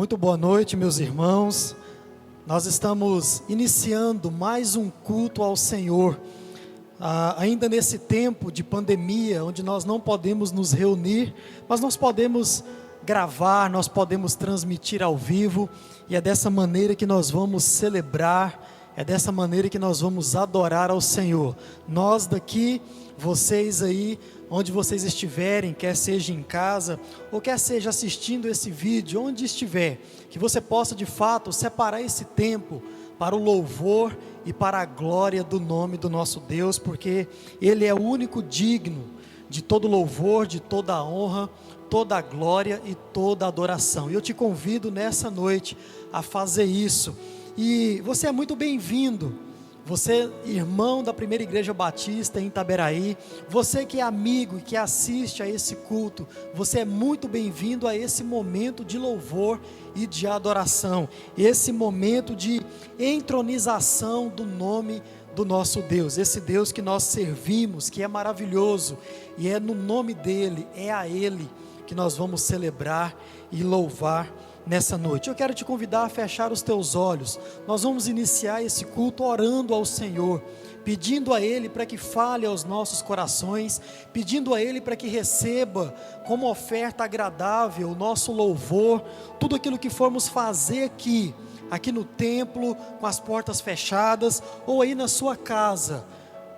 Muito boa noite, meus irmãos. Nós estamos iniciando mais um culto ao Senhor, ainda nesse tempo de pandemia, onde nós não podemos nos reunir, mas nós podemos gravar, nós podemos transmitir ao vivo, e é dessa maneira que nós vamos celebrar, é dessa maneira que nós vamos adorar ao Senhor. Nós daqui, vocês aí, onde vocês estiverem, quer seja em casa, ou quer seja assistindo esse vídeo, onde estiver, que você possa de fato separar esse tempo para o louvor e para a glória do nome do nosso Deus, porque Ele é o único digno de todo louvor, de toda a honra, toda a glória e toda a adoração. E eu te convido nessa noite a fazer isso, e você é muito bem-vindo. Você, irmão da Primeira Igreja Batista em Itaberaí, você que é amigo e que assiste a esse culto, você é muito bem-vindo a esse momento de louvor e de adoração, esse momento de entronização do nome do nosso Deus, esse Deus que nós servimos, que é maravilhoso, e é no nome dEle, é a Ele que nós vamos celebrar e louvar nessa noite. Eu quero te convidar a fechar os teus olhos. Nós vamos iniciar esse culto orando ao Senhor, pedindo a Ele para que fale aos nossos corações, pedindo a Ele para que receba como oferta agradável o nosso louvor, tudo aquilo que formos fazer aqui no templo, com as portas fechadas, ou aí na sua casa,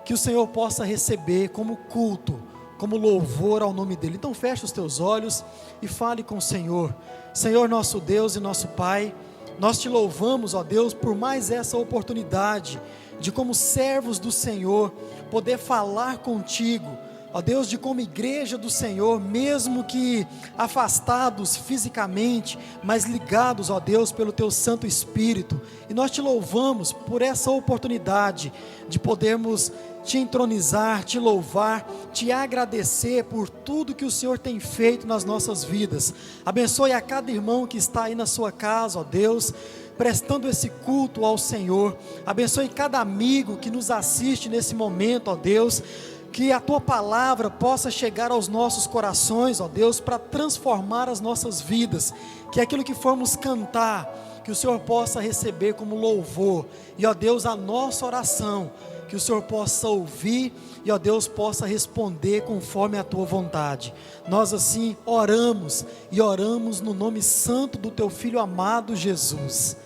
que o Senhor possa receber como culto, como louvor ao nome dEle. Então feche os teus olhos e fale com o Senhor. Senhor nosso Deus e nosso Pai, nós te louvamos, ó Deus, por mais essa oportunidade de, como servos do Senhor, poder falar contigo, ó Deus, de como igreja do Senhor, mesmo que afastados fisicamente, mas ligados, ó Deus, pelo teu Santo Espírito. E nós te louvamos por essa oportunidade de podermos te entronizar, te louvar, te agradecer por tudo que o Senhor tem feito nas nossas vidas. Abençoe a cada irmão que está aí na sua casa, ó Deus, prestando esse culto ao Senhor. Abençoe cada amigo que nos assiste nesse momento, ó Deus, que a tua palavra possa chegar aos nossos corações, ó Deus, para transformar as nossas vidas, que aquilo que formos cantar, que o Senhor possa receber como louvor, e ó Deus, a nossa oração, que o Senhor possa ouvir, e ó Deus, possa responder conforme a tua vontade. Nós assim oramos, e oramos no nome santo do teu Filho amado Jesus.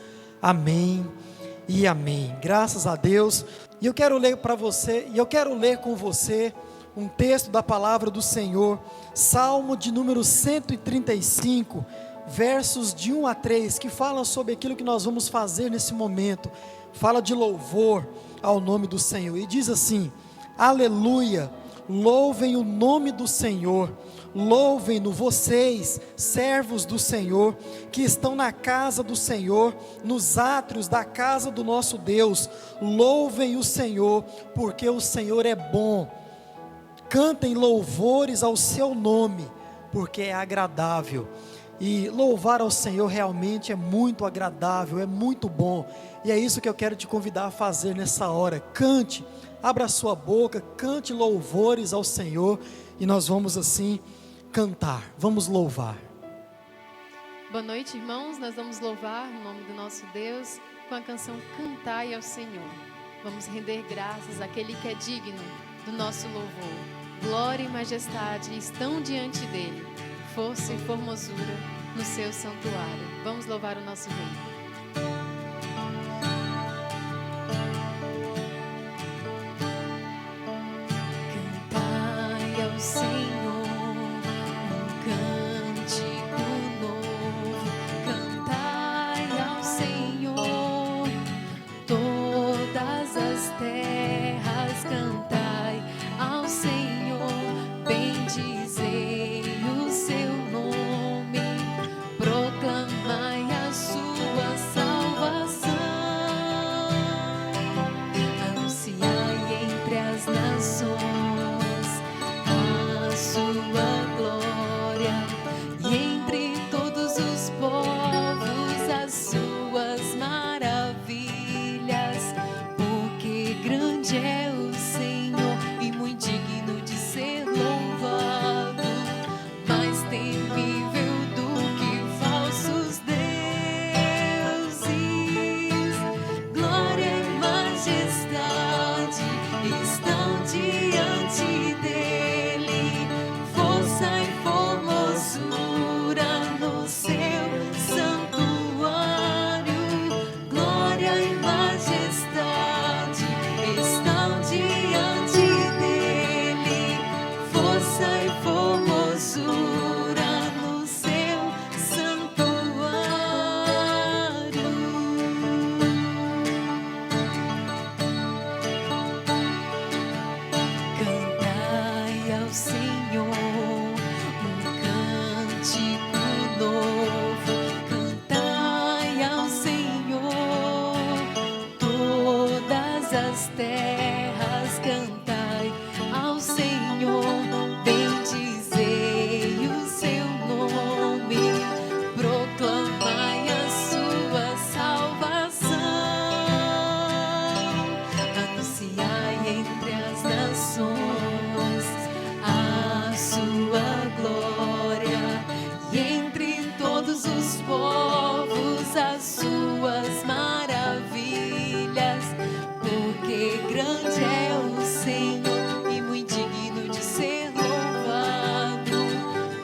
Amém e amém. Graças a Deus. E eu quero ler para você, e eu quero ler com você um texto da palavra do Senhor, Salmo de número 135, versos de 1 a 3, que fala sobre aquilo que nós vamos fazer nesse momento. Fala de louvor ao nome do Senhor, e diz assim: aleluia, louvem o nome do Senhor, louvem-no vocês, servos do Senhor, que estão na casa do Senhor, nos átrios da casa do nosso Deus. Louvem o Senhor, porque o Senhor é bom, cantem louvores ao seu nome, porque é agradável. E louvar ao Senhor realmente é muito agradável, é muito bom, e é isso que eu quero te convidar a fazer nessa hora. Cante, abra a sua boca, cante louvores ao Senhor, e nós vamos assim cantar, vamos louvar. Boa noite, irmãos. Nós vamos louvar o nome do nosso Deus com a canção Cantai ao Senhor. Vamos render graças àquele que é digno do nosso louvor. Glória e majestade estão diante dele, força e formosura no seu santuário. Vamos louvar o nosso Rei. Cantai ao Senhor um cântico novo. Cantai ao Senhor todas as terras. Cantai ao Senhor, bendizei o seu nome, proclamai a sua salvação, anunciai entre as nações a as terras, cantai ao Senhor, bendizei o seu nome, proclamai a sua salvação, anunciai entre as nações a sua glória, e entre todos os povos as suas maravilhas, porque grande é o Senhor e muito digno de ser louvado,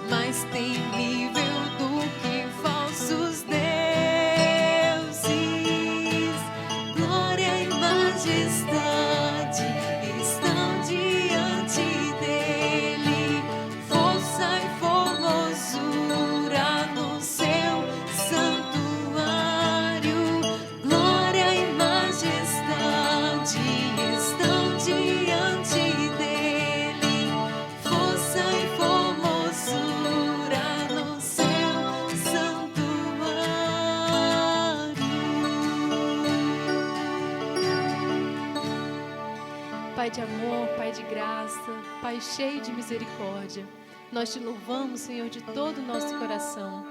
mais temível do que falsos deuses. Glória e majestade estão diante dele, força e formosura no seu santuário. Glória e majestade estão diante dele, força e formosura no seu santuário. Pai de amor, Pai de graça, Pai cheio de misericórdia, nós te louvamos, Senhor, de todo o nosso coração.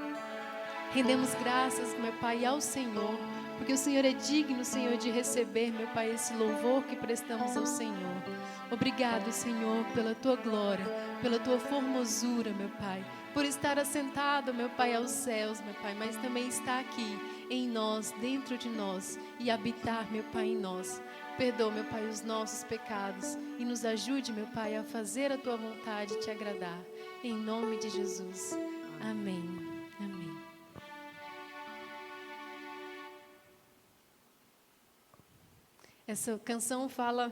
Rendemos graças, meu Pai, ao Senhor, porque o Senhor é digno, Senhor, de receber, meu Pai, esse louvor que prestamos ao Senhor. Obrigado, Senhor, pela tua glória, pela tua formosura, meu Pai, por estar assentado, meu Pai, aos céus, meu Pai, mas também está aqui em nós, dentro de nós, e habitar, meu Pai, em nós. Perdoa, meu Pai, os nossos pecados e nos ajude, meu Pai, a fazer a tua vontade e te agradar. Em nome de Jesus. Amém. Amém. Essa canção fala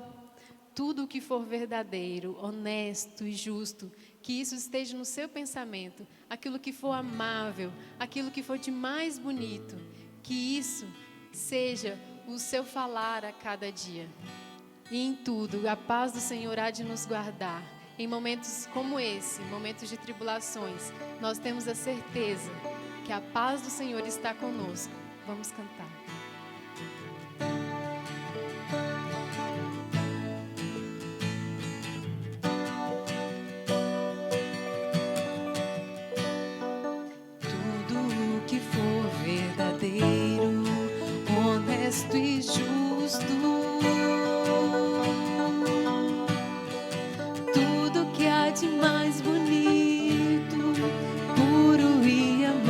tudo o que for verdadeiro, honesto e justo, que isso esteja no seu pensamento, aquilo que for amável, aquilo que for de mais bonito, que isso seja o seu falar a cada dia. E em tudo, a paz do Senhor há de nos guardar. Em momentos como esse, momentos de tribulações, nós temos a certeza que a paz do Senhor está conosco. Vamos cantar. Tudo que for verdadeiro, honesto e justo, tudo que há de mais bonito, puro e amável,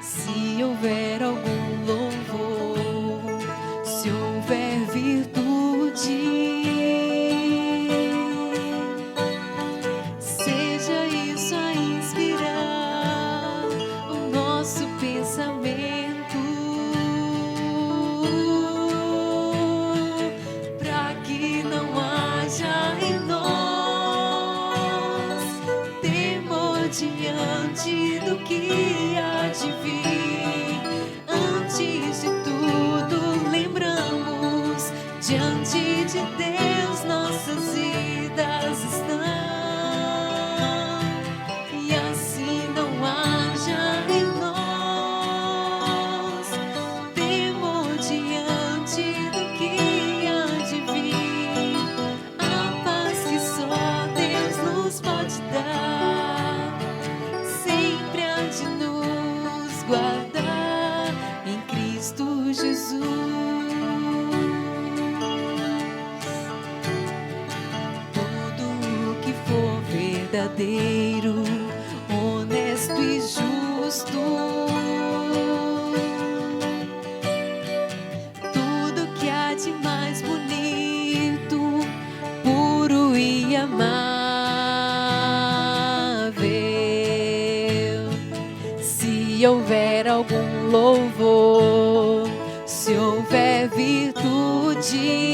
se houver algum louvor, se houver virtude, seja isso a inspirar o nosso pensamento, para que não haja em nós temor diante do que há de vir. Antes de tudo, lembramos, diante de Deus nossas vidas estão, e assim não haja em nós temor diante do que há de vir. A paz que só Deus nos pode dar, sempre há de nos guardar em Cristo Jesus. Tudo que for verdadeiro, honesto e justo, tudo que há de mais bonito, puro e amável, se houver algum louvor, se houver virtude,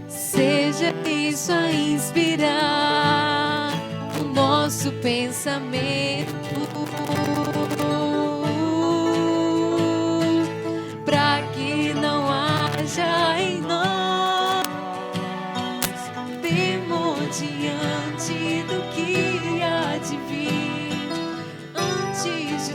seja isso a inspirar o nosso pensamento, para que não haja em nós temor diante do que há de vir. Antes de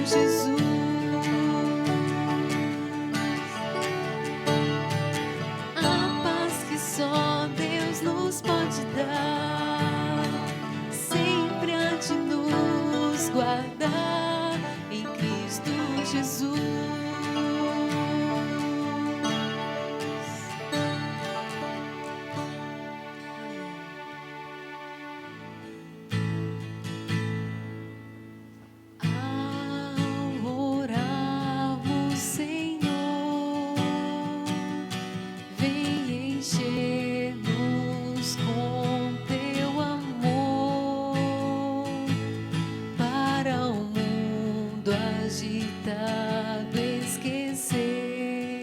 Jesus. A paz que só Deus nos pode dar, sempre há de nos guardar em Cristo Jesus. Ao orarmos, Senhor, vem encher-nos com teu amor, para o mundo agitado esquecer.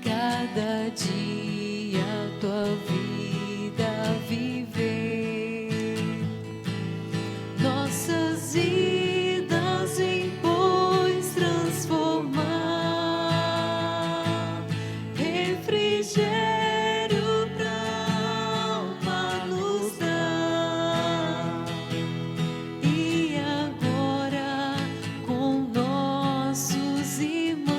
Cada dia tua vida viver, nossas vidas em pois transformar, refrigério pra alma nos dar. E agora com nossos irmãos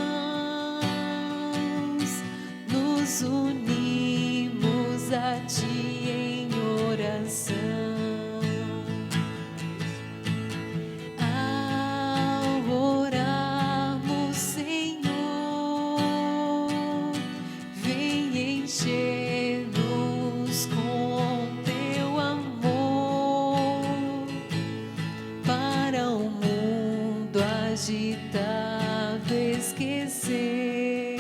nos unimos a ti em oração. Ao orarmos, Senhor, vem encher-nos com teu amor, para o mundo agitado esquecer.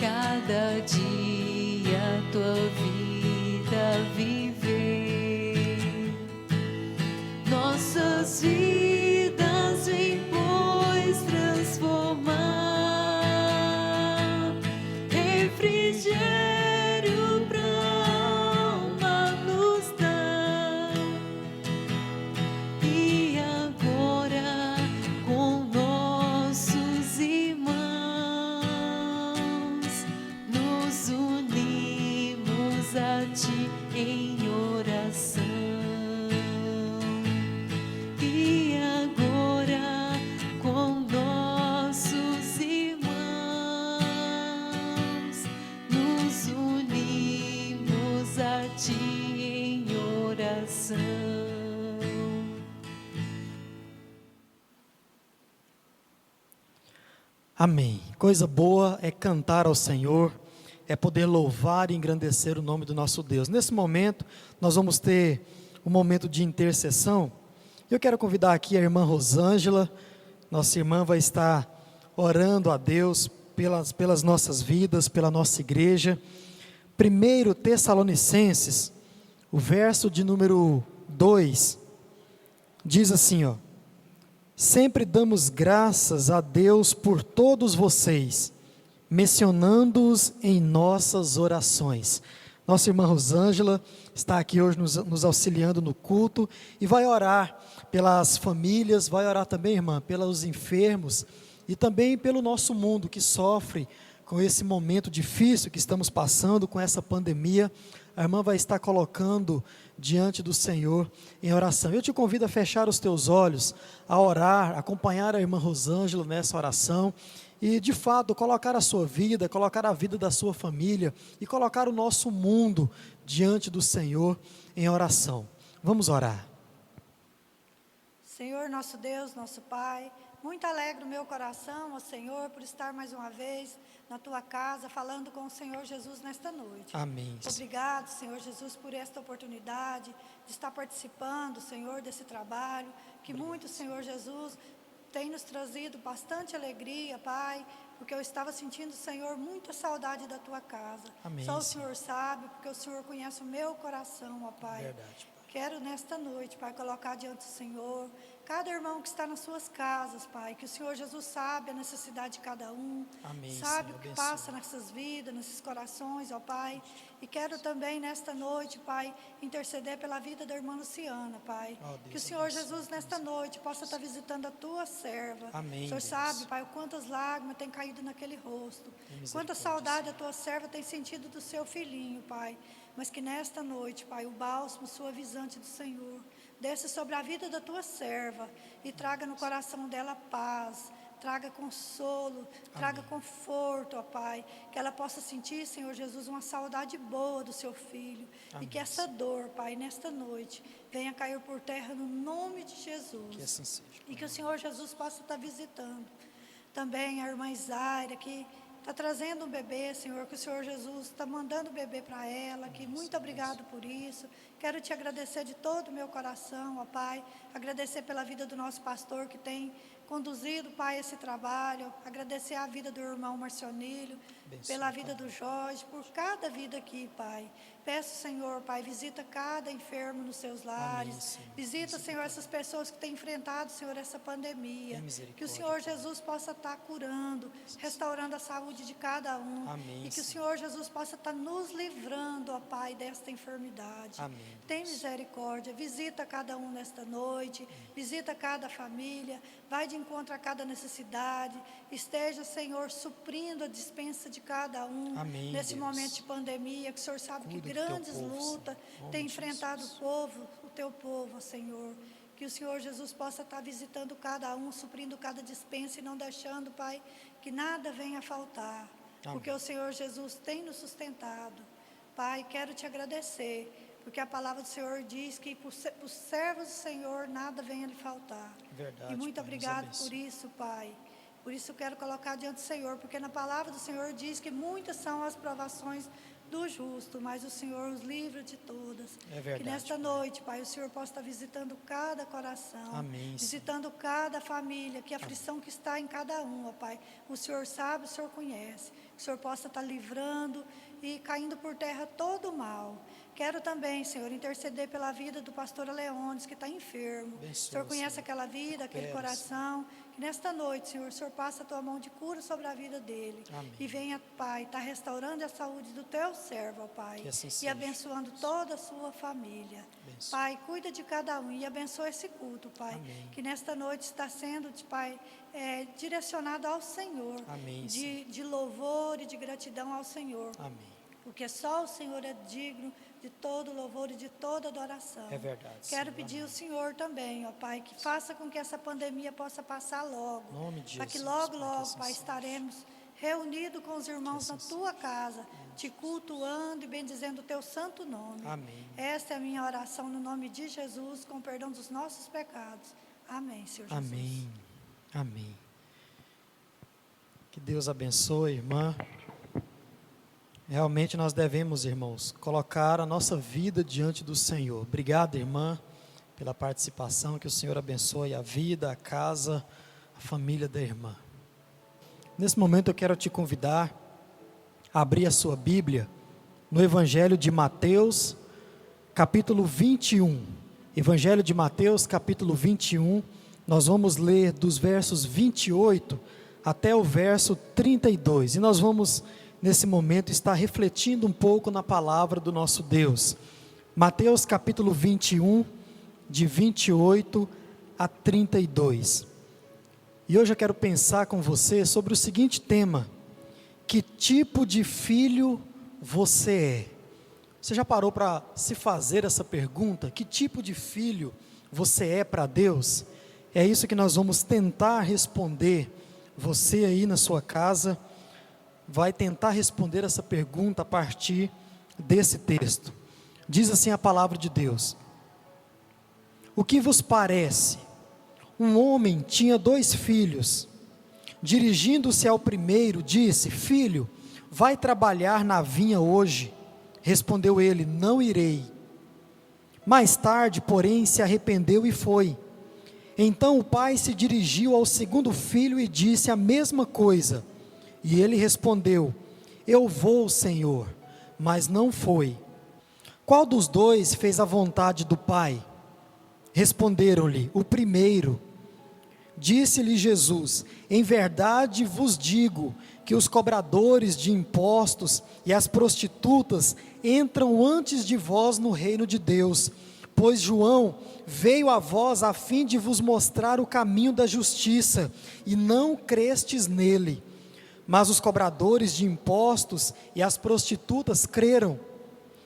Cada dia tua vida viver, nossas vidas vem pois transformar, refrigério pra alma nos dar. E agora com nossos irmãos nos unimos a ti em oração. E agora com nossos irmãos nos unimos a ti em oração. Amém. Coisa boa é cantar ao Senhor, é poder louvar e engrandecer o nome do nosso Deus. Nesse momento, nós vamos ter um momento de intercessão. Eu quero convidar aqui a irmã Rosângela. Nossa irmã vai estar orando a Deus pelas nossas vidas, pela nossa igreja. 1 Tessalonicenses, o verso de número 2, diz assim, ó: sempre damos graças a Deus por todos vocês, mencionando-os em nossas orações. Nossa irmã Rosângela está aqui hoje nos auxiliando no culto e vai orar pelas famílias, vai orar também, irmã, pelos enfermos e também pelo nosso mundo que sofre com esse momento difícil que estamos passando, com essa pandemia. A irmã vai estar colocando diante do Senhor em oração. Eu te convido a fechar os teus olhos, a orar, acompanhar a irmã Rosângela nessa oração e, de fato, colocar a sua vida, colocar a vida da sua família e colocar o nosso mundo diante do Senhor em oração. Vamos orar. Senhor, nosso Deus, nosso Pai, muito alegre o meu coração, ó Senhor, por estar mais uma vez na Tua casa, falando com o Senhor Jesus nesta noite. Amém. Obrigado, Senhor Jesus, por esta oportunidade de estar participando, Senhor, desse trabalho, que muito, Senhor Jesus, tem nos trazido bastante alegria, Pai, porque eu estava sentindo, Senhor, muita saudade da Tua casa. Amém, Só o Senhor. Senhor sabe, porque o Senhor conhece o meu coração, ó Pai. Verdade, Pai. Quero nesta noite, Pai, colocar diante do Senhor cada irmão que está nas suas casas, Pai, que o Senhor Jesus sabe a necessidade de cada um, Amém, sabe Senhor, o que abençoa. passa nessas vidas, nesses corações, ó Pai. E quero também nesta noite, Pai, interceder pela vida da irmã Luciana, Pai. Ó Deus, Que o Senhor abençoa, Jesus nesta noite possa estar visitando a Tua serva. Amém, O Senhor Deus. sabe, Pai, quantas lágrimas têm caído naquele rosto, misericórdia, quanta saudade a Tua serva tem sentido do seu filhinho, Pai. Mas que nesta noite, Pai, o bálsamo suavizante do Senhor desça sobre a vida da tua serva e traga no coração dela paz, traga consolo, traga conforto, ó Pai, que ela possa sentir, Senhor Jesus, uma saudade boa do seu filho, e que essa dor, Pai, nesta noite, venha cair por terra no nome de Jesus, Que assim seja. e que o Senhor Jesus possa estar visitando também a irmã Isaira, que está trazendo um bebê, Senhor, que o Senhor Jesus está mandando o bebê para ela, que muito obrigado por isso. Quero te agradecer de todo o meu coração, ó Pai, agradecer pela vida do nosso pastor que tem conduzido, Pai, esse trabalho, agradecer a vida do irmão Marcionílio, pela vida do Jorge, por cada vida aqui, Pai. Peço, Senhor, Pai, visita cada enfermo nos seus lares, visita, Senhor, essas pessoas que têm enfrentado, Senhor, essa pandemia, que o Senhor Jesus possa estar curando, restaurando a saúde de cada um, e que o Senhor Jesus possa estar nos livrando, ó Pai, desta enfermidade. Tem misericórdia, visita cada um nesta noite, visita cada família, vai de encontro a cada necessidade, esteja, Senhor, suprindo a dispensa de cada um, nesse momento de pandemia, que o Senhor sabe que grandes lutas tem enfrentado o teu povo, Senhor. Que o Senhor Jesus possa estar visitando cada um, suprindo cada dispensa e não deixando, Pai, que nada venha a faltar. Porque o Senhor Jesus tem nos sustentado. Pai, quero te agradecer, porque a palavra do Senhor diz que para os servos do Senhor nada venha lhe faltar. Verdade, e muito Pai, obrigado por isso, Pai. Por isso eu quero colocar diante do Senhor, porque na palavra do Senhor diz que muitas são as provações do justo, mas o Senhor os livra de todas. É verdade, que nesta noite, Pai, o Senhor possa estar visitando cada coração, visitando cada família, que a aflição que está em cada um, ó Pai, o Senhor sabe, o Senhor conhece, que o Senhor possa estar livrando e caindo por terra todo o mal. Quero também, Senhor, interceder pela vida do pastor Leones, que está enfermo. O Senhor conhece aquela vida, aquele coração. Que nesta noite, Senhor, o Senhor passa a tua mão de cura sobre a vida dele. E venha, Pai, estar restaurando a saúde do teu servo, ó Pai. E abençoando toda a sua família. Pai, cuida de cada um e abençoa esse culto, Pai. Que nesta noite está sendo, Pai, direcionado ao Senhor. De louvor e de gratidão ao Senhor. Porque só o Senhor é digno de todo louvor e de toda adoração. É verdade. Quero pedir ao Senhor também, ó Pai, que faça com que essa pandemia possa passar logo. Para que logo, Pai, estaremos reunidos com os irmãos na tua casa, te cultuando e bendizendo o teu santo nome. Esta é a minha oração no nome de Jesus, com perdão dos nossos pecados. Amém, Senhor Jesus. Amém. Que Deus abençoe, irmã. Realmente nós devemos, irmãos, colocar a nossa vida diante do Senhor. Obrigado, irmã, pela participação. Que o Senhor abençoe a vida, a casa, a família da irmã. Nesse momento eu quero te convidar a abrir a sua Bíblia no Evangelho de Mateus, capítulo 21. Evangelho de Mateus, capítulo 21. Nós vamos ler dos versos 28 até o verso 32. E nós vamos, nesse momento, estar refletindo um pouco na palavra do nosso Deus. Mateus capítulo 21, de 28 a 32. E hoje eu quero pensar com você sobre o seguinte tema: que tipo de filho você é? Você já parou para se fazer essa pergunta? Que tipo de filho você é para Deus? É isso que nós vamos tentar responder. Você aí na sua casa vai tentar responder essa pergunta a partir desse texto. Diz assim a palavra de Deus: o que vos parece? Um homem tinha 2 filhos. Dirigindo-se ao primeiro, disse: filho, vai trabalhar na vinha hoje. Respondeu ele: não irei. Mais tarde, porém, se arrependeu e foi. Então o pai se dirigiu ao segundo filho e disse a mesma coisa. E ele respondeu: eu vou, Senhor. Mas não foi. Qual dos 2 fez a vontade do pai? Responderam-lhe: o primeiro. Disse-lhe Jesus: em verdade vos digo que os cobradores de impostos e as prostitutas entram antes de vós no reino de Deus. Pois João veio a vós a fim de vos mostrar o caminho da justiça, e não crestes nele. Mas os cobradores de impostos e as prostitutas creram.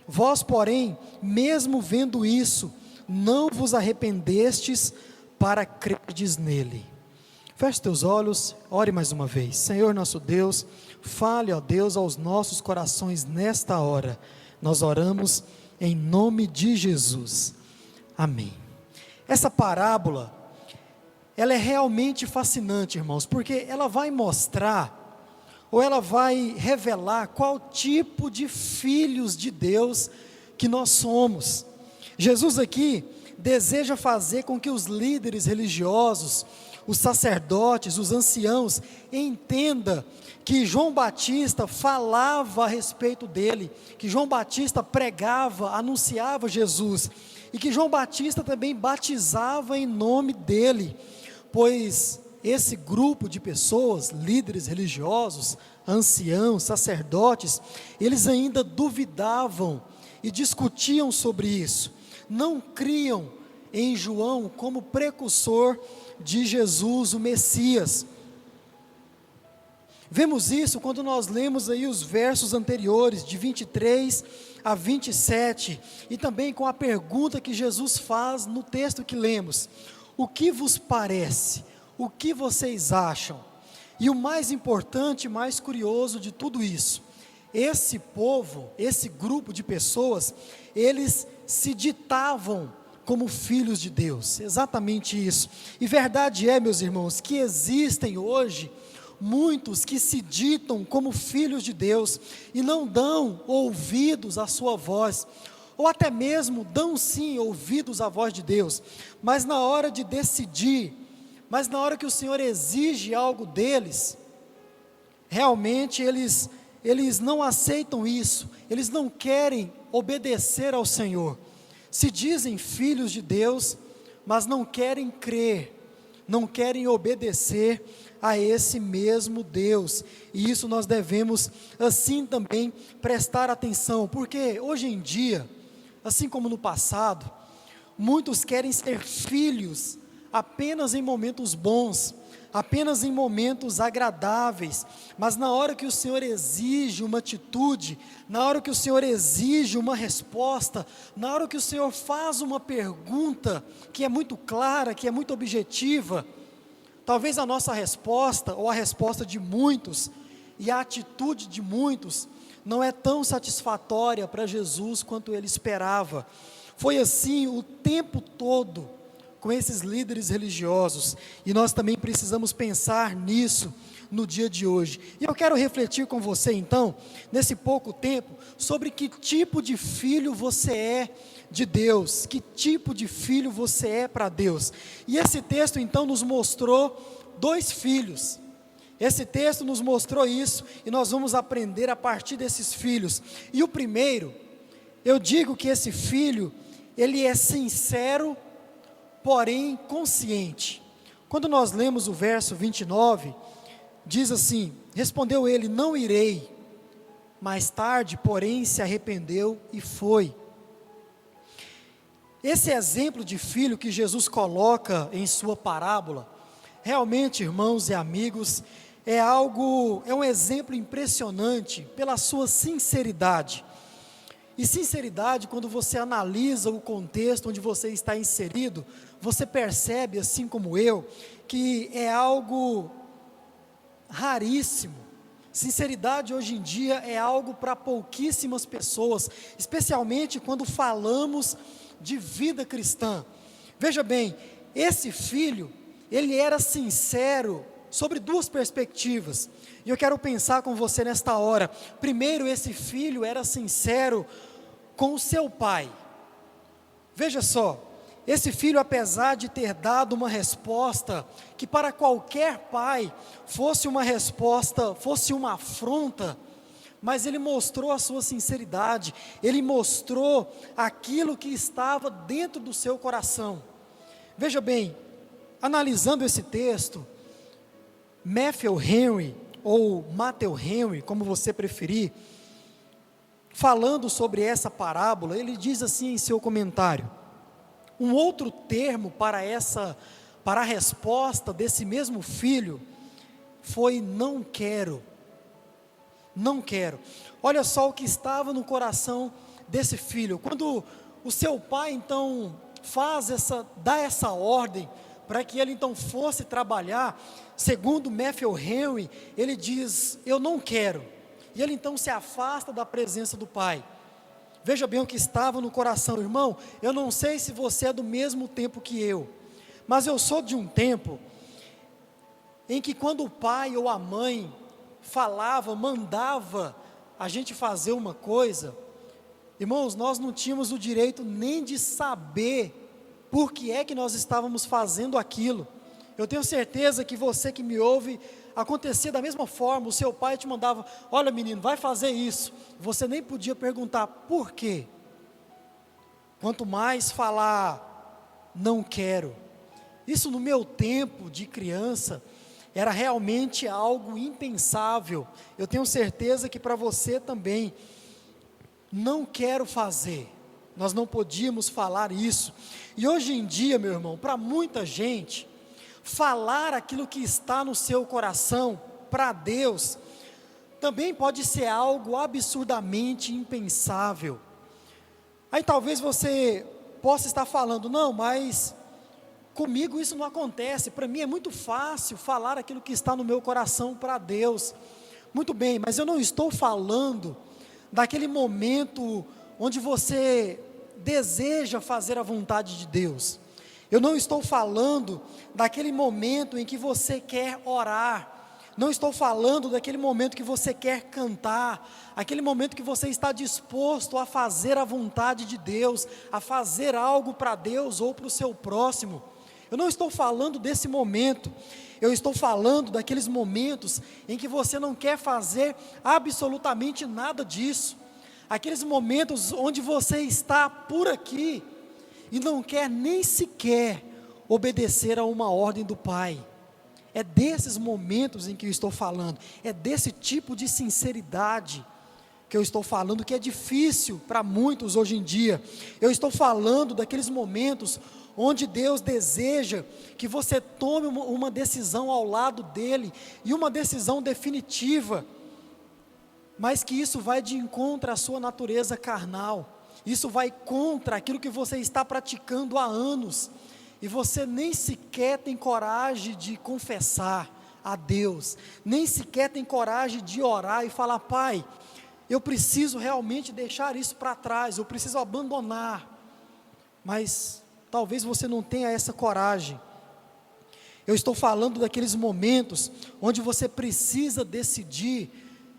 Vós, porém, mesmo vendo isso, não vos arrependestes para crerdes nele. Feche teus olhos, ore mais uma vez. Senhor nosso Deus, fale, ó Deus, aos nossos corações nesta hora. Nós oramos em nome de Jesus. Amém. Essa parábola, ela é realmente fascinante, irmãos, porque ela vai mostrar, ou ela vai revelar qual tipo de filhos de Deus que nós somos. Jesus aqui deseja fazer com que os líderes religiosos, os sacerdotes, os anciãos, entendam que João Batista falava a respeito dele, que João Batista pregava, anunciava Jesus, e que João Batista também batizava em nome dele, pois esse grupo de pessoas, líderes religiosos, anciãos, sacerdotes, eles ainda duvidavam e discutiam sobre isso, não criam em João como precursor de Jesus, o Messias. Vemos isso quando nós lemos aí os versos anteriores, de 23 a 27, e também com a pergunta que Jesus faz no texto que lemos: o que vos parece? O que vocês acham? E o mais importante, mais curioso de tudo isso, esse povo, esse grupo de pessoas, eles se ditavam como filhos de Deus, exatamente isso. E verdade é, meus irmãos, que existem hoje muitos que se ditam como filhos de Deus e não dão ouvidos à sua voz, ou até mesmo dão sim ouvidos à voz de Deus, mas na hora de decidir, mas na hora que o Senhor exige algo deles, realmente eles não aceitam isso, eles não querem obedecer ao Senhor. Se dizem filhos de Deus, mas não querem crer, não querem obedecer a esse mesmo Deus, e isso nós devemos assim também prestar atenção, porque hoje em dia, assim como no passado, muitos querem ser filhos apenas em momentos bons, apenas em momentos agradáveis, mas na hora que o Senhor exige uma atitude, na hora que o Senhor exige uma resposta, na hora que o Senhor faz uma pergunta que é muito clara, que é muito objetiva, talvez a nossa resposta, ou a resposta de muitos, e a atitude de muitos, não é tão satisfatória para Jesus quanto ele esperava. Foi assim o tempo todo com esses líderes religiosos, e nós também precisamos pensar nisso no dia de hoje. E eu quero refletir com você então, nesse pouco tempo, sobre que tipo de filho você é de Deus, que tipo de filho você é para Deus. E esse texto então nos mostrou dois filhos. Esse texto nos mostrou isso, e nós vamos aprender a partir desses filhos. E o primeiro, eu digo que esse filho, ele é sincero, porém consciente. Quando nós lemos o verso 29, diz assim: respondeu ele, não irei. Mais tarde, porém, se arrependeu e foi. Esse exemplo de filho que Jesus coloca em sua parábola, realmente, irmãos e amigos, é um exemplo impressionante pela sua sinceridade. E sinceridade, quando você analisa o contexto onde você está inserido, você percebe, assim como eu, que é algo raríssimo. Sinceridade hoje em dia é algo para pouquíssimas pessoas, especialmente quando falamos de vida cristã. Veja bem, esse filho, ele era sincero sobre duas perspectivas, e eu quero pensar com você nesta hora. Primeiro, esse filho era sincero com o seu pai. Veja só, esse filho, apesar de ter dado uma resposta que para qualquer pai fosse uma resposta, fosse uma afronta, mas ele mostrou a sua sinceridade, ele mostrou aquilo que estava dentro do seu coração. Veja bem, analisando esse texto, Matthew Henry, ou Matthew Henry, como você preferir, falando sobre essa parábola, ele diz assim em seu comentário: um outro termo para a resposta desse mesmo filho, foi não quero. Não quero. Olha só o que estava no coração desse filho. Quando o seu pai então dá essa ordem para que ele então fosse trabalhar. Segundo Matthew Henry, ele diz: eu não quero, e ele então se afasta da presença do pai. Veja bem o que estava no coração, irmão. Eu não sei se você é do mesmo tempo que eu, mas eu sou de um tempo em que quando o pai ou a mãe mandava a gente fazer uma coisa, irmãos, nós não tínhamos o direito nem de saber por que é que nós estávamos fazendo aquilo. Eu tenho certeza que você que me ouve, acontecia da mesma forma. O seu pai te mandava: olha menino, vai fazer isso. Você nem podia perguntar por quê. Quanto mais falar, não quero. Isso no meu tempo de criança era realmente algo impensável. Eu tenho certeza que para você também. Não quero fazer. Nós não podíamos falar isso. E hoje em dia, meu irmão, para muita gente, falar aquilo que está no seu coração para Deus também pode ser algo absurdamente impensável. Aí talvez você possa estar falando: não, mas comigo isso não acontece. Para mim é muito fácil falar aquilo que está no meu coração para Deus. Muito bem, mas eu não estou falando daquele momento onde você deseja fazer a vontade de Deus. Eu não estou falando daquele momento em que você quer orar. Não estou falando daquele momento que você quer cantar, aquele momento que você está disposto a fazer a vontade de Deus, a fazer algo para Deus ou para o seu próximo. Eu não estou falando desse momento. Eu estou falando daqueles momentos em que você não quer fazer absolutamente nada disso. Aqueles momentos onde você está por aqui e não quer nem sequer obedecer a uma ordem do Pai. É desses momentos em que eu estou falando, é desse tipo de sinceridade que eu estou falando, que é difícil para muitos hoje em dia. Eu estou falando daqueles momentos onde Deus deseja que você tome uma decisão ao lado dEle, e uma decisão definitiva, mas que isso vai de encontro à sua natureza carnal, isso vai contra aquilo que você está praticando há anos, e você nem sequer tem coragem de confessar a Deus, nem sequer tem coragem de orar e falar: Pai, eu preciso realmente deixar isso para trás, eu preciso abandonar, mas talvez você não tenha essa coragem. Eu estou falando daqueles momentos onde você precisa decidir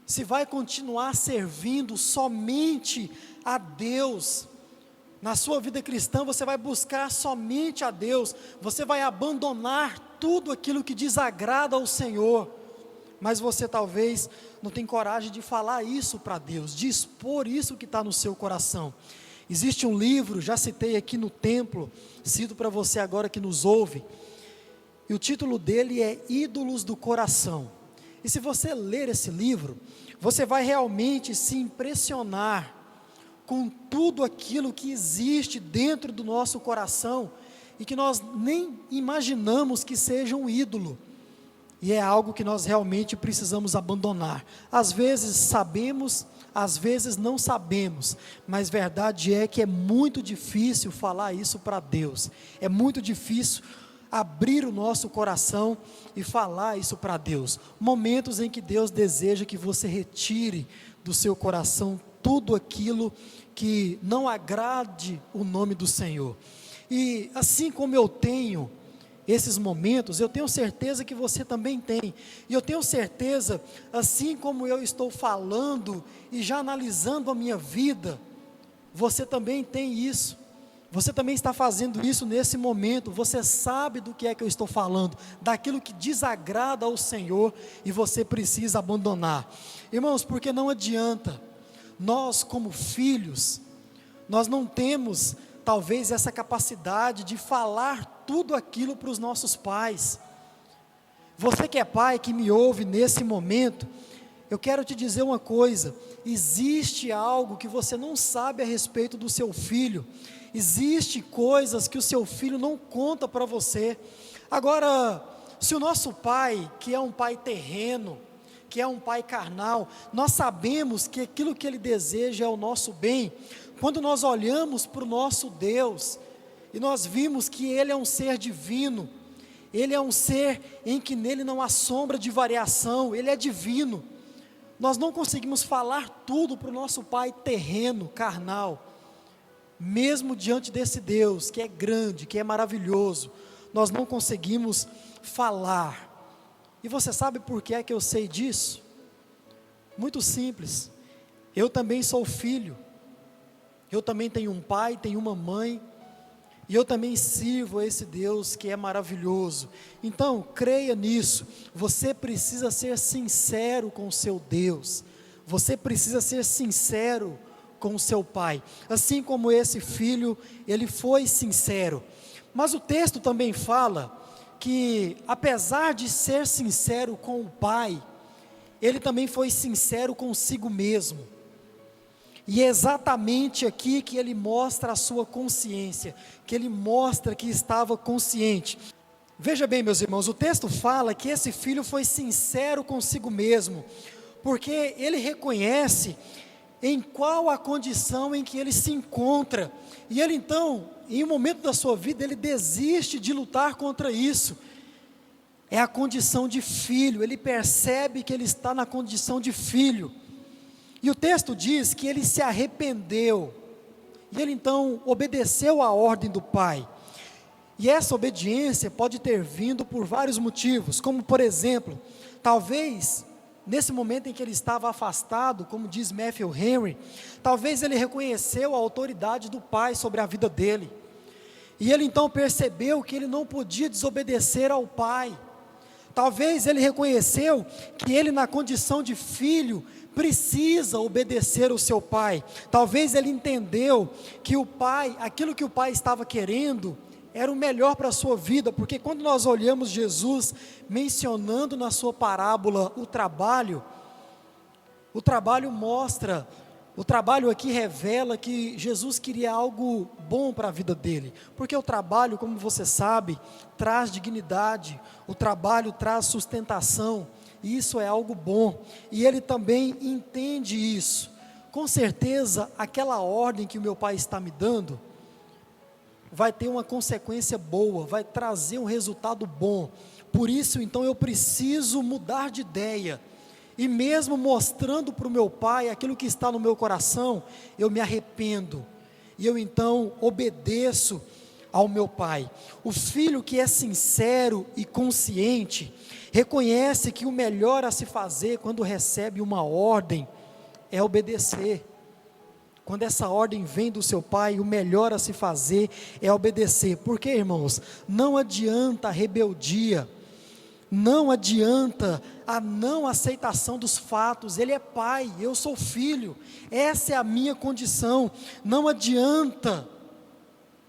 se vai continuar servindo somente a Deus. Na sua vida cristã você vai buscar somente a Deus, você vai abandonar tudo aquilo que desagrada ao Senhor, mas você talvez não tem coragem de falar isso para Deus, de expor isso que está no seu coração. Existe um livro, já citei aqui no templo, cito para você agora que nos ouve, e o título dele é Ídolos do Coração. E se você ler esse livro, você vai realmente se impressionar com tudo aquilo que existe dentro do nosso coração e que nós nem imaginamos que seja um ídolo, e é algo que nós realmente precisamos abandonar. Às vezes sabemos, às vezes não sabemos, mas verdade é que é muito difícil falar isso para Deus, é muito difícil abrir o nosso coração e falar isso para Deus. Momentos em que Deus deseja que você retire do seu coração tudo aquilo que não agrade o nome do Senhor. E assim como eu tenho esses momentos, eu tenho certeza que você também tem, e eu tenho certeza, assim como eu estou falando e já analisando a minha vida, você também tem isso, você também está fazendo isso nesse momento. Você sabe do que é que eu estou falando, daquilo que desagrada ao Senhor, e você precisa abandonar, irmãos, porque não adianta. Nós como filhos, nós não temos talvez essa capacidade de falar tudo aquilo para os nossos pais. Você que é pai, que me ouve nesse momento, eu quero te dizer uma coisa: existe algo que você não sabe a respeito do seu filho, existe coisas que o seu filho não conta para você. Agora, se o nosso pai, que é um pai terreno, que é um pai carnal, nós sabemos que aquilo que ele deseja é o nosso bem, quando nós olhamos para o nosso Deus, e nós vimos que Ele é um ser divino, Ele é um ser em que nele não há sombra de variação, Ele é divino. Nós não conseguimos falar tudo para o nosso Pai terreno, carnal, mesmo diante desse Deus que é grande, que é maravilhoso, nós não conseguimos falar. E você sabe por que é que eu sei disso? Muito simples, eu também sou filho, eu também tenho um pai, tenho uma mãe, e eu também sirvo a esse Deus que é maravilhoso. Então, creia nisso, você precisa ser sincero com o seu Deus, você precisa ser sincero com o seu pai, assim como esse filho, ele foi sincero. Mas o texto também fala que, apesar de ser sincero com o pai, ele também foi sincero consigo mesmo. E é exatamente aqui que ele mostra a sua consciência, que ele mostra que estava consciente. Veja bem, meus irmãos, o texto fala que esse filho foi sincero consigo mesmo, porque ele reconhece em qual a condição em que ele se encontra, e ele então, em um momento da sua vida, ele desiste de lutar contra isso. É a condição de filho, ele percebe que ele está na condição de filho. E o texto diz que ele se arrependeu, e ele então obedeceu à ordem do pai. E essa obediência pode ter vindo por vários motivos, como por exemplo, talvez nesse momento em que ele estava afastado, como diz Matthew Henry, talvez ele reconheceu a autoridade do pai sobre a vida dele, e ele então percebeu que ele não podia desobedecer ao pai. Talvez ele reconheceu que ele, na condição de filho, precisa obedecer ao seu pai. Talvez ele entendeu que o pai, aquilo que o pai estava querendo, era o melhor para a sua vida, porque quando nós olhamos Jesus mencionando na sua parábola o trabalho mostra, o trabalho aqui revela que Jesus queria algo bom para a vida dele, porque o trabalho, como você sabe, traz dignidade, o trabalho traz sustentação, e isso é algo bom, e ele também entende isso. Com certeza, aquela ordem que o meu pai está me dando, vai ter uma consequência boa, vai trazer um resultado bom, por isso então eu preciso mudar de ideia, e mesmo mostrando para o meu pai aquilo que está no meu coração, eu me arrependo, e eu então obedeço ao meu pai. O filho que é sincero e consciente, reconhece que o melhor a se fazer quando recebe uma ordem, é obedecer. Quando essa ordem vem do seu pai, o melhor a se fazer é obedecer. Porque, irmãos, não adianta a rebeldia, não adianta a não aceitação dos fatos. Ele é pai, eu sou filho, essa é a minha condição. Não adianta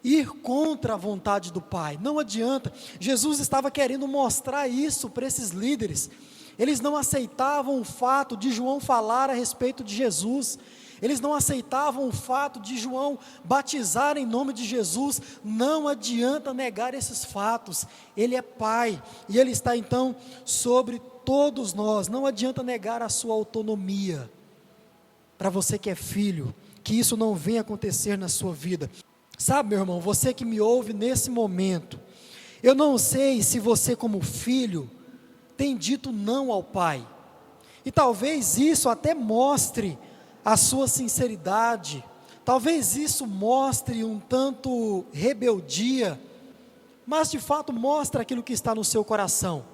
ir contra a vontade do pai, não adianta. Jesus estava querendo mostrar isso para esses líderes. Eles não aceitavam o fato de João falar a respeito de Jesus, eles não aceitavam o fato de João batizar em nome de Jesus. Não adianta negar esses fatos, ele é pai, e ele está então sobre todos nós. Não adianta negar a sua autonomia, para você que é filho, que isso não venha acontecer na sua vida. Sabe, meu irmão, você que me ouve nesse momento, eu não sei se você como filho, tem dito não ao pai, e talvez isso até mostre a sua sinceridade, talvez isso mostre um tanto rebeldia, mas de fato mostra aquilo que está no seu coração.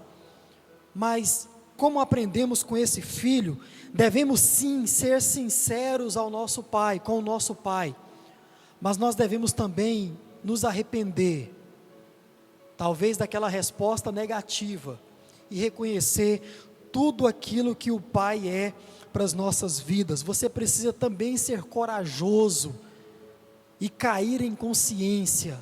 Mas como aprendemos com esse filho, devemos sim ser sinceros ao nosso pai, com o nosso pai, mas nós devemos também nos arrepender, talvez daquela resposta negativa, e reconhecer tudo aquilo que o pai é para as nossas vidas. Você precisa também ser corajoso e cair em consciência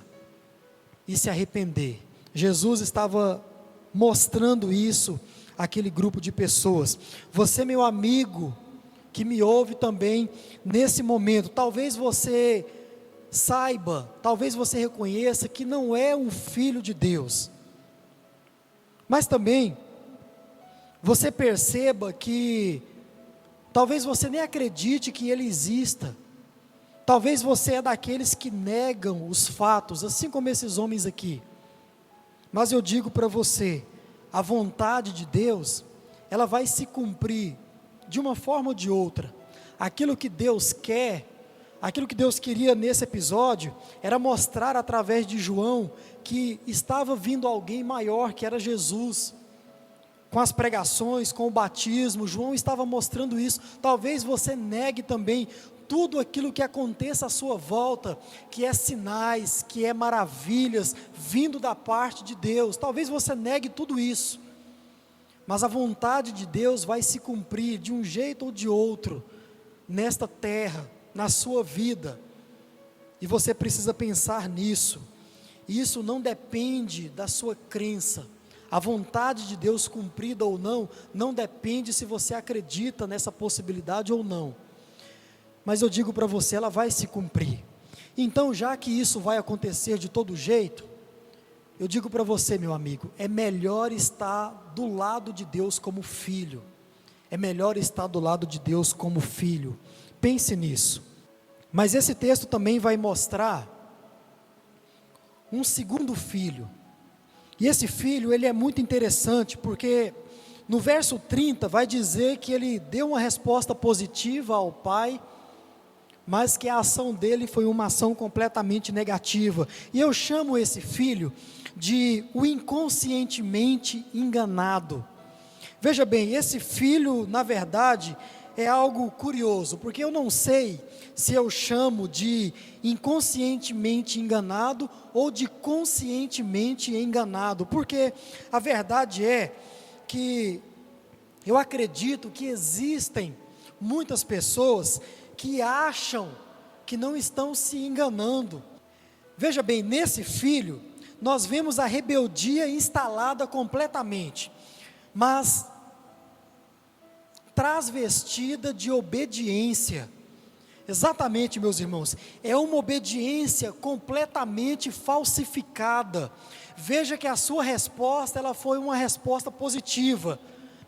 e se arrepender. Jesus estava mostrando isso àquele grupo de pessoas. Você, meu amigo, que me ouve também nesse momento, talvez você saiba, talvez você reconheça que não é um filho de Deus, mas também você perceba que talvez você nem acredite que ele exista, Talvez você é daqueles que negam os fatos, assim como esses homens aqui. Mas eu digo para você, a vontade de Deus, ela vai se cumprir de uma forma ou de outra. Aquilo que Deus quer, aquilo que Deus queria nesse episódio, era mostrar através de João que estava vindo alguém maior, que era Jesus. Com as pregações, com o batismo, João estava mostrando isso. Talvez você negue também tudo aquilo que aconteça à sua volta, que é sinais, que é maravilhas, vindo da parte de Deus. Talvez você negue tudo isso, mas a vontade de Deus vai se cumprir de um jeito ou de outro, nesta terra, na sua vida, e você precisa pensar nisso. Isso não depende da sua crença. A vontade de Deus cumprida ou não, não depende se você acredita nessa possibilidade ou não. Mas eu digo para você, ela vai se cumprir. Então, já que isso vai acontecer de todo jeito, eu digo para você, meu amigo, é melhor estar do lado de Deus como filho. É melhor estar do lado de Deus como filho. Pense nisso. Mas esse texto também vai mostrar um segundo filho. E esse filho, ele é muito interessante, porque no verso 30 vai dizer que ele deu uma resposta positiva ao pai, mas que a ação dele foi uma ação completamente negativa. E eu chamo esse filho de o inconscientemente enganado. Veja bem, esse filho, na verdade, é algo curioso, porque eu não sei se eu chamo de inconscientemente enganado ou de conscientemente enganado, porque a verdade é que eu acredito que existem muitas pessoas que acham que não estão se enganando. Veja bem, nesse filho, nós vemos a rebeldia instalada completamente, mas transvestida de obediência. Exatamente, meus irmãos, é uma obediência completamente falsificada. Veja que a sua resposta, ela foi uma resposta positiva,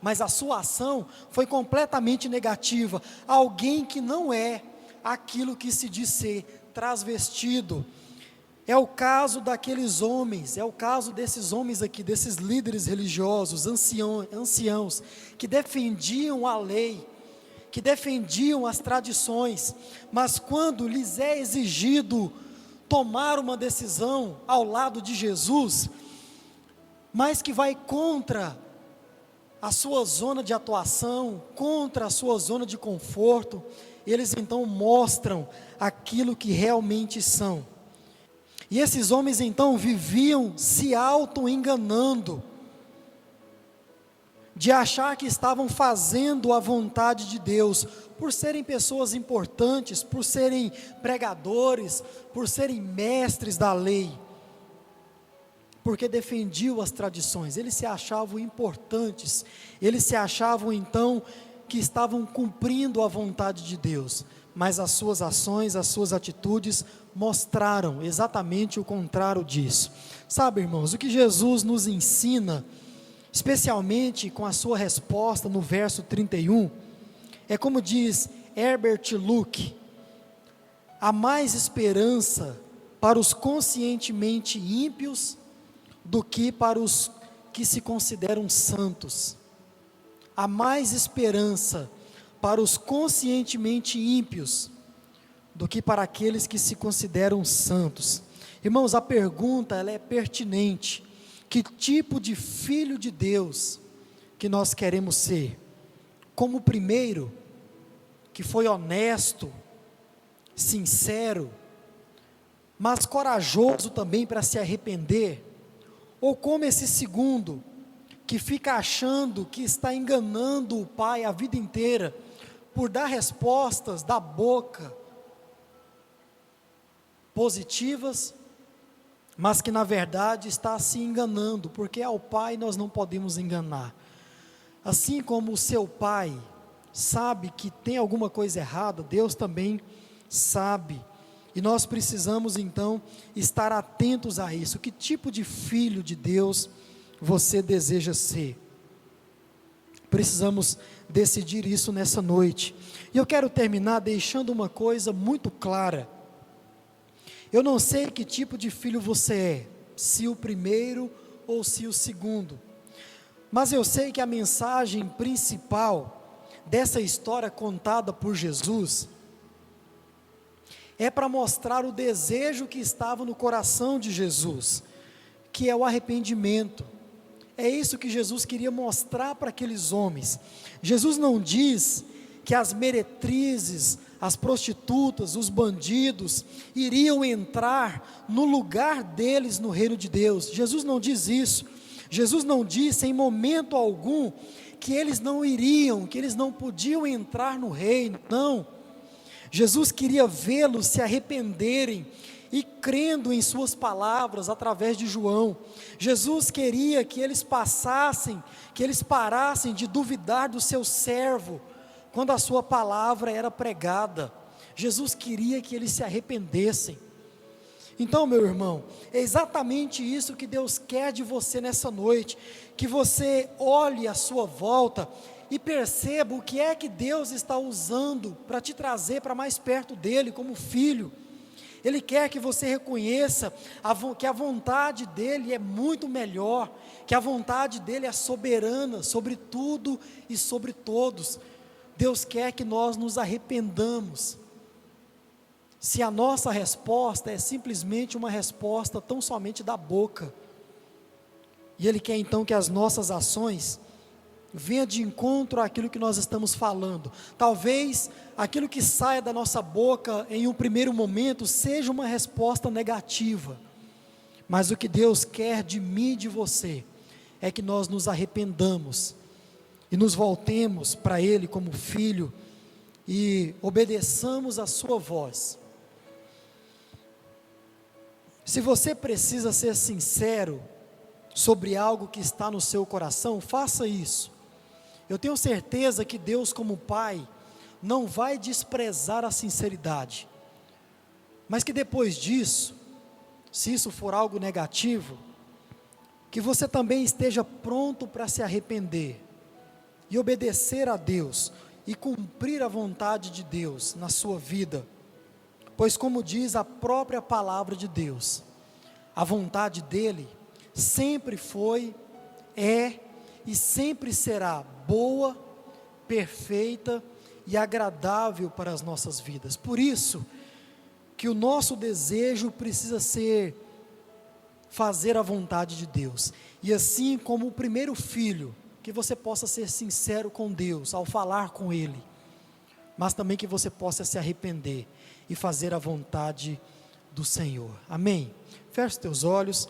mas a sua ação foi completamente negativa. Alguém que não é aquilo que se diz ser, transvestido. É o caso daqueles homens, é o caso desses homens aqui, desses líderes religiosos, anciãos, que defendiam a lei, que defendiam as tradições, mas quando lhes é exigido tomar uma decisão ao lado de Jesus, mas que vai contra a sua zona de atuação, contra a sua zona de conforto, eles então mostram aquilo que realmente são. E esses homens então viviam se auto-enganando, de achar que estavam fazendo a vontade de Deus, por serem pessoas importantes, por serem pregadores, por serem mestres da lei, porque defendiam as tradições, eles se achavam importantes, eles se achavam então que estavam cumprindo a vontade de Deus, mas as suas ações, as suas atitudes mostraram exatamente o contrário disso. Sabe, irmãos, o que Jesus nos ensina, especialmente com a sua resposta no verso 31, é como diz Herbert Luke: há mais esperança para os conscientemente ímpios do que para os que se consideram santos. Há mais esperança para os conscientemente ímpios do que para aqueles que se consideram santos. Irmãos, a pergunta ela é pertinente. Que tipo de filho de Deus que nós queremos ser? Como o primeiro, que foi honesto, sincero, mas corajoso também para se arrepender? Ou como esse segundo, que fica achando que está enganando o pai a vida inteira, por dar respostas da boca positivas, mas que na verdade está se enganando, porque ao pai nós não podemos enganar. Assim como o seu pai sabe que tem alguma coisa errada, Deus também sabe, e nós precisamos então estar atentos a isso. Que tipo de filho de Deus você deseja ser? Precisamos decidir isso nessa noite. E eu quero terminar deixando uma coisa muito clara. Eu não sei que tipo de filho você é, se o primeiro ou se o segundo, mas eu sei que a mensagem principal dessa história contada por Jesus é para mostrar o desejo que estava no coração de Jesus, que é o arrependimento. É isso que Jesus queria mostrar para aqueles homens. Jesus não diz que as meretrizes, as prostitutas, os bandidos iriam entrar no lugar deles no reino de Deus. Jesus não diz isso. Jesus não disse em momento algum que eles não iriam, que eles não podiam entrar no reino. Não. Jesus queria vê-los se arrependerem e crendo em suas palavras através de João. Jesus queria que eles parassem de duvidar do seu servo quando a sua palavra era pregada. Jesus queria que eles se arrependessem. Então, meu irmão, é exatamente isso que Deus quer de você nessa noite, que você olhe à sua volta e perceba o que é que Deus está usando para te trazer para mais perto dele como filho. Ele quer que você reconheça que a vontade dele é muito melhor, que a vontade dele é soberana sobre tudo e sobre todos. Deus quer que nós nos arrependamos. Se a nossa resposta é simplesmente uma resposta tão somente da boca, e Ele quer então que as nossas ações venham de encontro àquilo que nós estamos falando. Talvez aquilo que saia da nossa boca em um primeiro momento seja uma resposta negativa, mas o que Deus quer de mim e de você é que nós nos arrependamos e nos voltemos para Ele como filho e obedeçamos a sua voz. Se você precisa ser sincero sobre algo que está no seu coração, faça isso. Eu tenho certeza que Deus, como Pai, não vai desprezar a sinceridade, mas que depois disso, se isso for algo negativo, que você também esteja pronto para se arrepender e obedecer a Deus e cumprir a vontade de Deus na sua vida, pois como diz a própria palavra de Deus, a vontade dEle sempre foi, é e sempre será boa, perfeita e agradável para as nossas vidas. Por isso que o nosso desejo precisa ser fazer a vontade de Deus, e assim como o primeiro filho, que você possa ser sincero com Deus ao falar com Ele, mas também que você possa se arrepender e fazer a vontade do Senhor. Amém? Feche os teus olhos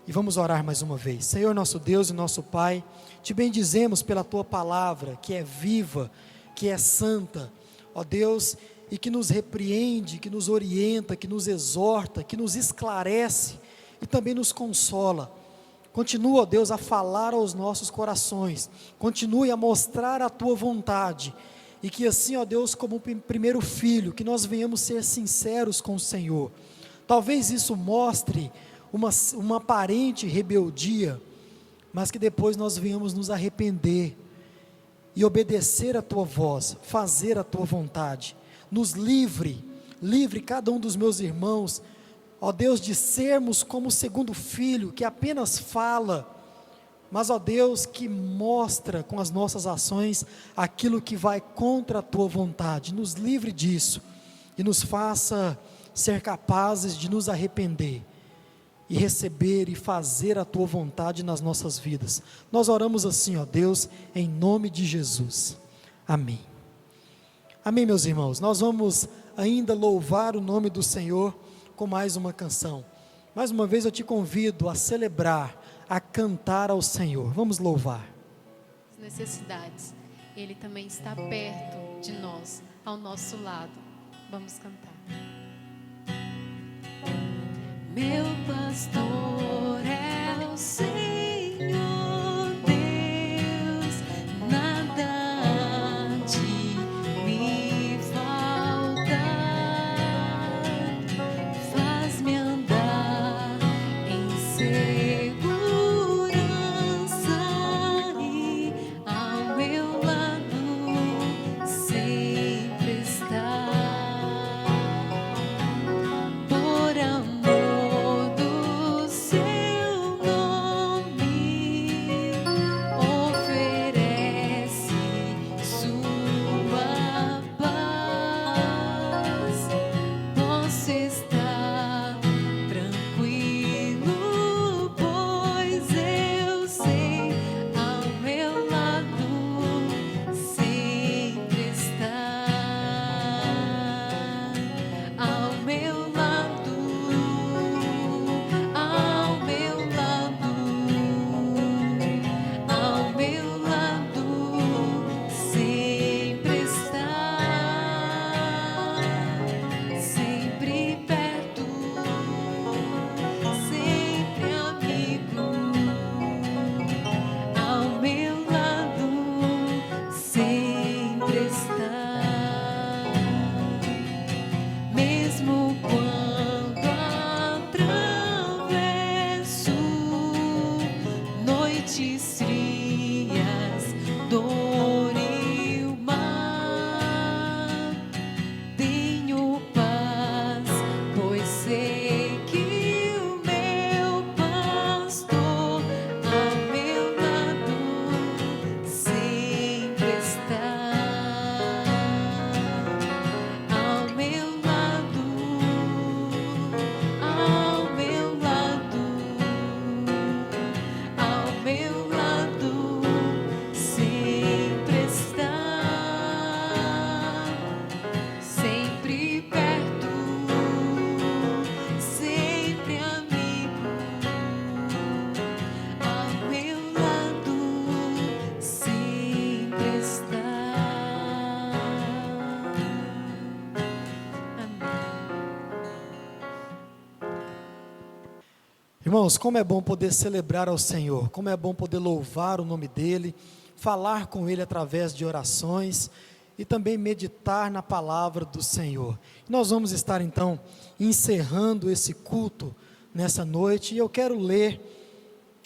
e vamos orar mais uma vez. Senhor nosso Deus e nosso Pai, te bendizemos pela Tua palavra, que é viva, que é santa, ó Deus, e que nos repreende, que nos orienta, que nos exorta, que nos esclarece e também nos consola. Continua, ó Deus, a falar aos nossos corações, continue a mostrar a Tua vontade, e que assim, ó Deus, como primeiro filho, que nós venhamos ser sinceros com o Senhor. Talvez isso mostre uma aparente rebeldia, mas que depois nós venhamos nos arrepender e obedecer a Tua voz, fazer a Tua vontade. Nos livre cada um dos meus irmãos, ó Deus, de sermos como o segundo filho, que apenas fala, mas ó Deus, que mostra com as nossas ações aquilo que vai contra a Tua vontade. Nos livre disso e nos faça ser capazes de nos arrepender e receber e fazer a Tua vontade nas nossas vidas. Nós oramos assim, ó Deus, em nome de Jesus. Amém. Amém, meus irmãos. Nós vamos ainda louvar o nome do Senhor com mais uma canção. Mais uma vez eu te convido a celebrar, a cantar ao Senhor. Vamos louvar. As necessidades, Ele também está perto de nós, ao nosso lado. Vamos cantar. Meu pastor é o Senhor Deus, nada há de me faltar. Faz-me andar em segurança e ao meu grandes frias, dor e o mar. Tenho paz, pois sei que o meu pastor ao meu lado sempre está. Ao meu lado, ao meu lado, ao meu lado sempre está, sempre perto, sempre amigo. Ao meu lado sempre está. Irmãos, como é bom poder celebrar ao Senhor, como é bom poder louvar o nome dEle, falar com Ele através de orações e também meditar na palavra do Senhor. Nós vamos estar então encerrando esse culto nessa noite e eu quero ler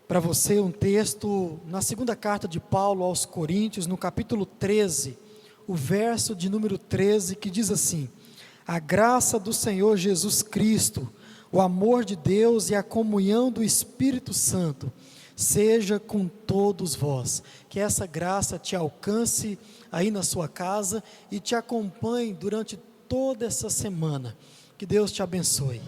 para você um texto na segunda carta de Paulo aos Coríntios, no capítulo 13, o verso de número 13, que diz assim: a graça do Senhor Jesus Cristo, o amor de Deus e a comunhão do Espírito Santo seja com todos vós. Que essa graça te alcance aí na sua casa e te acompanhe durante toda essa semana. Que Deus te abençoe.